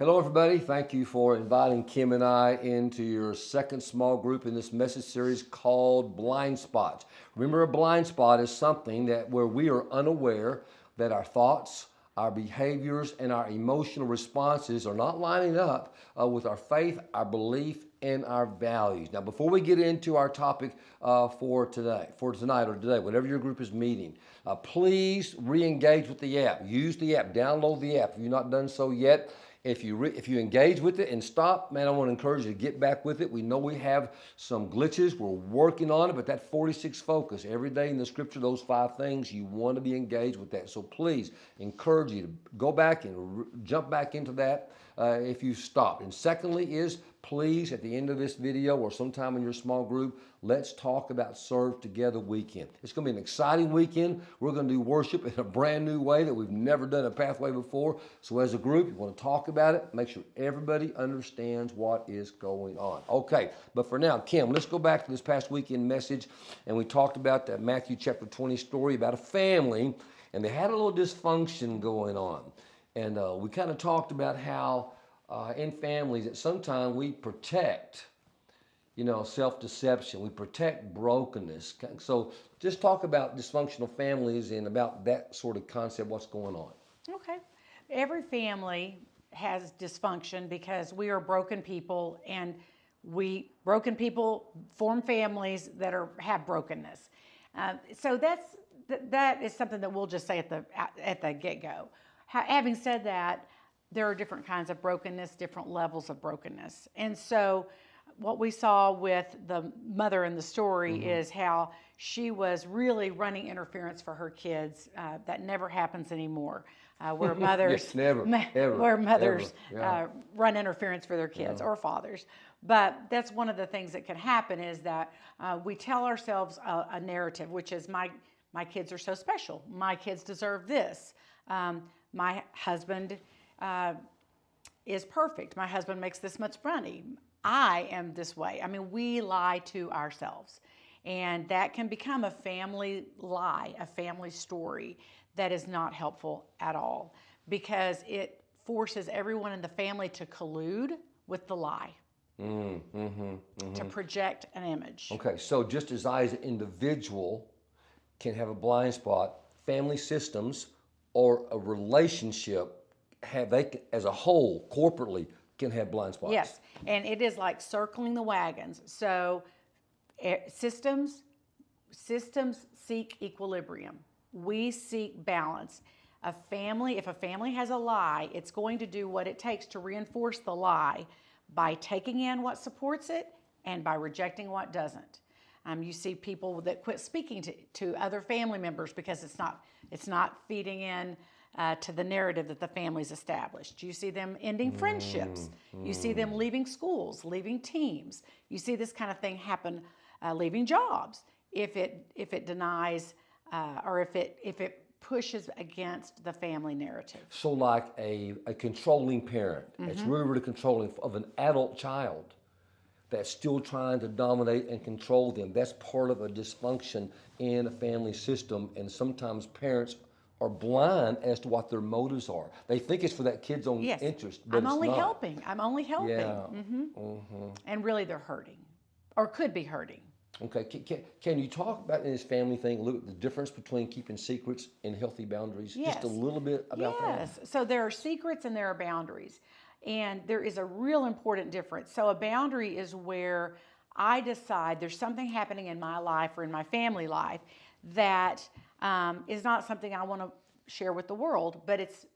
Hello, everybody. Thank you for inviting Kim and I into your second small group in this message series called Blind Spots. Remember, a blind spot is something that where we are unaware that our thoughts, our behaviors, and our emotional responses are not lining up with our faith, our belief, and our values. Now, before we get into our topic for tonight or today, whatever your group is meeting, please re-engage with the app. Use the app. Download the app if you've not done so yet. If you engage with it and stop, man, I want to encourage you to get back with it. We know we have some glitches. We're working on it, but that 46 focus, every day in the scripture, those 5 things, you want to be engaged with that. So please encourage you to go back and jump back into that if you stopped. And secondly is, please, at the end of this video or sometime in your small group, let's talk about Serve Together Weekend. It's going to be an exciting weekend. We're going to do worship in a brand new way that we've never done a pathway before. So as a group, you want to talk about it, make sure everybody understands what is going on. Okay, but for now, Kim, let's go back to this past weekend message. And we talked about that Matthew chapter 20 story about a family, and they had a little dysfunction going on. And we kind of talked about how in families that sometimes we protect, self-deception. We protect brokenness. So just talk about dysfunctional families and about that sort of concept, what's going on. Okay. Every family has dysfunction because we are broken people, and broken people form families that have brokenness. So that is something that we'll just say at the get-go. Having said that, there are different kinds of brokenness, different levels of brokenness. And so what we saw with the mother in the story is how she was really running interference for her kids. That never happens anymore, where mothers, run interference for their kids or fathers. But that's one of the things that can happen is that we tell ourselves a narrative, which is my kids are so special. My kids deserve this. My husband is perfect. My husband makes this much money. I am this way. I mean, we lie to ourselves. And that can become a family lie, a family story that is not helpful at all, because it forces everyone in the family to collude with the lie, to project an image. Okay, so just as I as an individual can have a blind spot, family systems or a relationship as a whole, corporately, can have blind spots. Yes, and it is like circling the wagons. So systems seek equilibrium. We seek balance. If a family has a lie, it's going to do what it takes to reinforce the lie by taking in what supports it and by rejecting what doesn't. You see people that quit speaking to other family members because it's not feeding in to the narrative that the family's established. You see them ending friendships. You see them leaving schools, leaving teams. You see this kind of thing happen, leaving jobs if it denies or if it pushes against the family narrative. So like a controlling parent, it's really, really controlling of an adult child that's still trying to dominate and control them. That's part of a dysfunction in a family system, and sometimes parents are blind as to what their motives are. They think it's for that kid's own interest, but I'm only not. helping. Yeah. And really they're hurting, or could be hurting. Okay, can you talk about in this family thing, look at the difference between keeping secrets and healthy boundaries? Yes. Just a little bit about that? Yes, so there are secrets and there are boundaries. And there is a real important difference. So a boundary is where I decide there's something happening in my life or in my family life that is not something I want to share with the world, but it's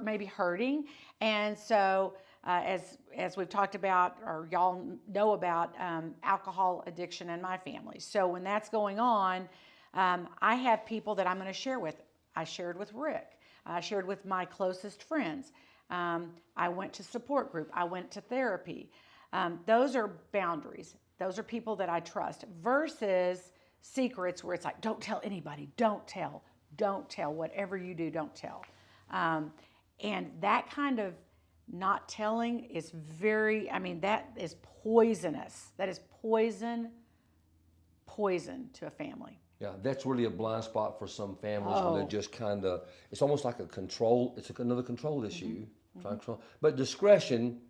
maybe hurting. And so as we've talked about, or y'all know about, alcohol addiction in my family. So when that's going on, I have people that I'm going to share with. I shared with Rick. I shared with my closest friends. I went to support group. I went to therapy. Those are boundaries. Those are people that I trust versus secrets where it's like, don't tell anybody, don't tell, whatever you do, don't tell. And that kind of not telling is that is poisonous. That is poison to a family. Yeah, that's really a blind spot for some families when they're just kind of, it's almost like it's another control issue. Trying to control. But discretion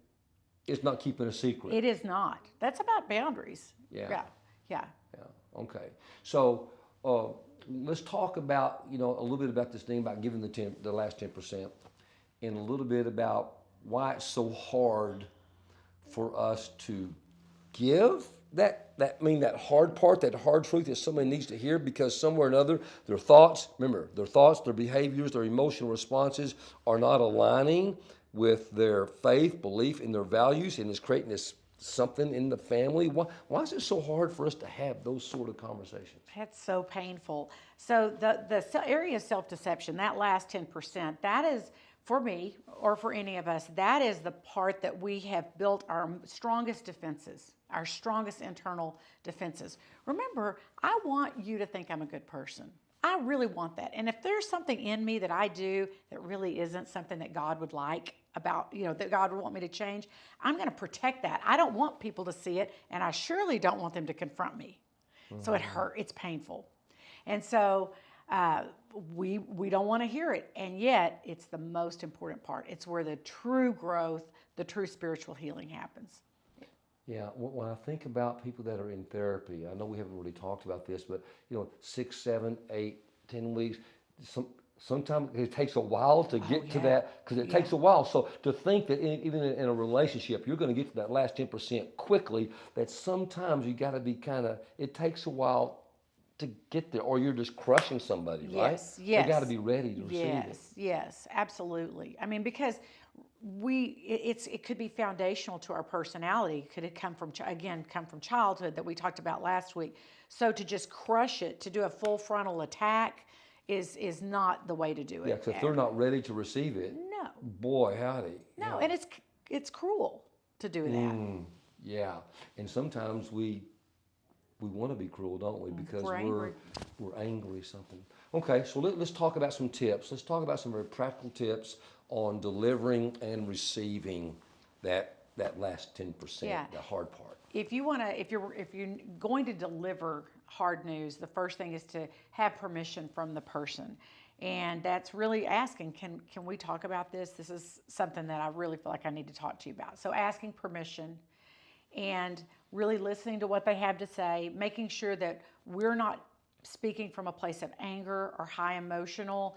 is not keeping a secret. It is not. That's about boundaries. Yeah. Yeah. Yeah. Yeah. Okay. So let's talk about a little bit about this thing about giving the last 10%, and a little bit about why it's so hard for us to give that hard part, that hard truth that somebody needs to hear, because somewhere or another their thoughts, their behaviors, their emotional responses are not aligning with their faith, belief, and their values, and it's creating this something in the family. Why is it so hard for us to have those sort of conversations? That's so painful. So the area of self-deception, that last 10%, that is, for me or for any of us, that is the part that we have built our strongest defenses, our strongest internal defenses. Remember, I want you to think I'm a good person. I really want that. And if there's something in me that I do that really isn't something that God would like about, that God would want me to change, I'm going to protect that. I don't want people to see it, and I surely don't want them to confront me. So it hurt. It's painful. And so we don't want to hear it. And yet, it's the most important part. It's where the true growth, the true spiritual healing happens. Yeah, when I think about people that are in therapy, I know we haven't really talked about this, but 6, 7, 8, 10 weeks, sometimes it takes a while to get to that, because it takes a while. So to think that even in a relationship, you're going to get to that last 10% quickly, that sometimes you got to be it takes a while to get there, or you're just crushing somebody, right? Yes. They got to be ready to receive it. Yes, absolutely. I mean, because it could be foundational to our personality. Could it come from childhood that we talked about last week? So to just crush it, to do a full frontal attack, is not the way to do it. Yeah, because if they're not ready to receive it, no, boy, howdy. No, and it's cruel to do that. Yeah, and sometimes we want to be cruel, don't we? Because we're angry something. Okay, so let's talk about some tips. Let's talk about some very practical tips on delivering and receiving that last 10%, the hard part. If you're going to deliver hard news, the first thing is to have permission from the person. And that's really asking, can we talk about this? This is something that I really feel like I need to talk to you about. So asking permission and really listening to what they have to say, making sure that we're not speaking from a place of anger or high emotional,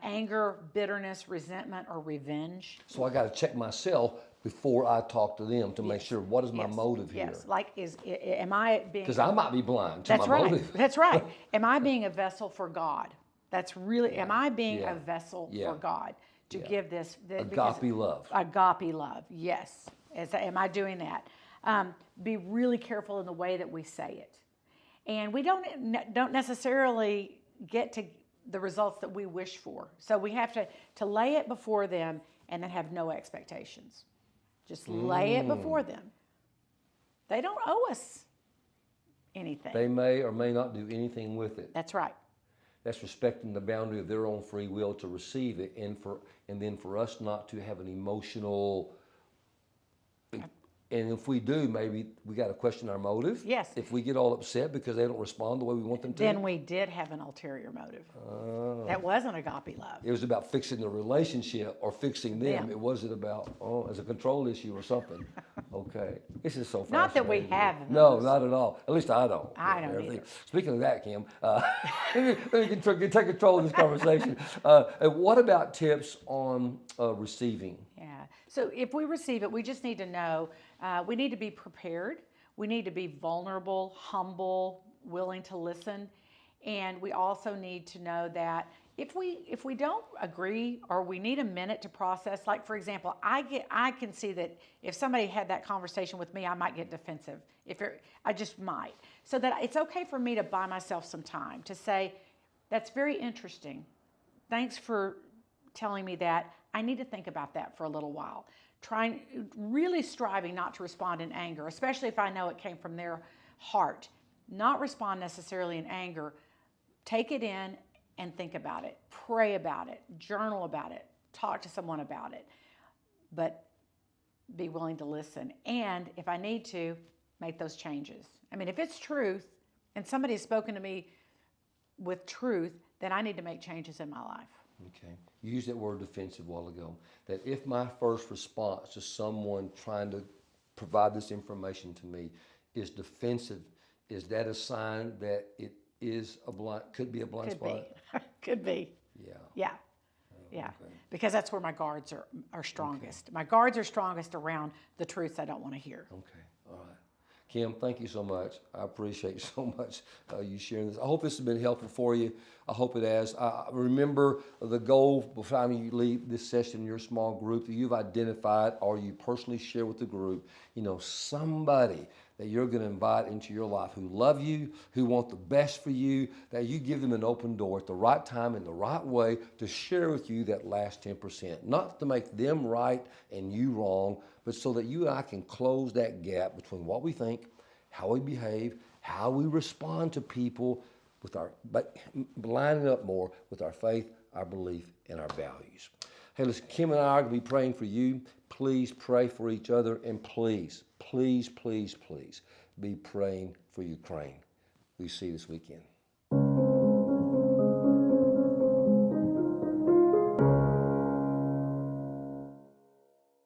anger, bitterness, resentment, or revenge. So I got to check myself before I talk to them to make sure what is my motive here. Yes, like am I being... Because I might be blind to my motive. That's right. Am I being a vessel for God? That's really, am I being a vessel for God to give this... Agape love. Agape love, yes. Am I doing that? Be really careful in the way that we say it. And we don't necessarily get to the results that we wish for. So we have to lay it before them and then have no expectations. Just lay it before them. They don't owe us anything. They may or may not do anything with it. That's right. That's respecting the boundary of their own free will to receive it, and then for us not to have an emotional... And if we do, maybe we got to question our motive. Yes. If we get all upset because they don't respond the way we want them to. Then we did have an ulterior motive. That wasn't agape love. It was about fixing the relationship or fixing them. It wasn't about, as a control issue or something. Okay. This is so fascinating. Not that we have No, not at all. At least I don't. I don't either. Speaking of that, Kim, let me take control of this conversation. What about tips on receiving? Yeah. So if we receive it, we just need to know, we need to be prepared. We need to be vulnerable, humble, willing to listen. And we also need to know that if we don't agree or we need a minute to process, like for example, I can see that if somebody had that conversation with me, I might get defensive. I just might. So that it's okay for me to buy myself some time to say, that's very interesting. Thanks for telling me that. I need to think about that for a little while. Really striving not to respond in anger, especially if I know it came from their heart. Not respond necessarily in anger. Take it in and think about it. Pray about it. Journal about it. Talk to someone about it. But be willing to listen. And if I need to, make those changes. I mean, if it's truth and somebody has spoken to me with truth, then I need to make changes in my life. Okay. You used that word defensive a while ago. That if my first response to someone trying to provide this information to me is defensive, is that a sign that it is a blind, could be a blind Could spot? be. Could be. Yeah. Yeah. Yeah. Okay. Because that's where my guards are strongest. My guards are strongest around the truths I don't want to hear. Okay. All right. Kim, thank you so much. I appreciate so much you sharing this. I hope this has been helpful for you. I hope it has. Remember the goal before you leave this session in your small group that you've identified or you personally share with the group, somebody that you're going to invite into your life who love you, who want the best for you, that you give them an open door at the right time in the right way to share with you that last 10%. Not to make them right and you wrong, but so that you and I can close that gap between what we think, how we behave, how we respond to people, but lining up more with our faith, our belief, and our values. Hey, listen, Kim and I are going to be praying for you. Please pray for each other, and please, please, please, please be praying for Ukraine. We see you this weekend.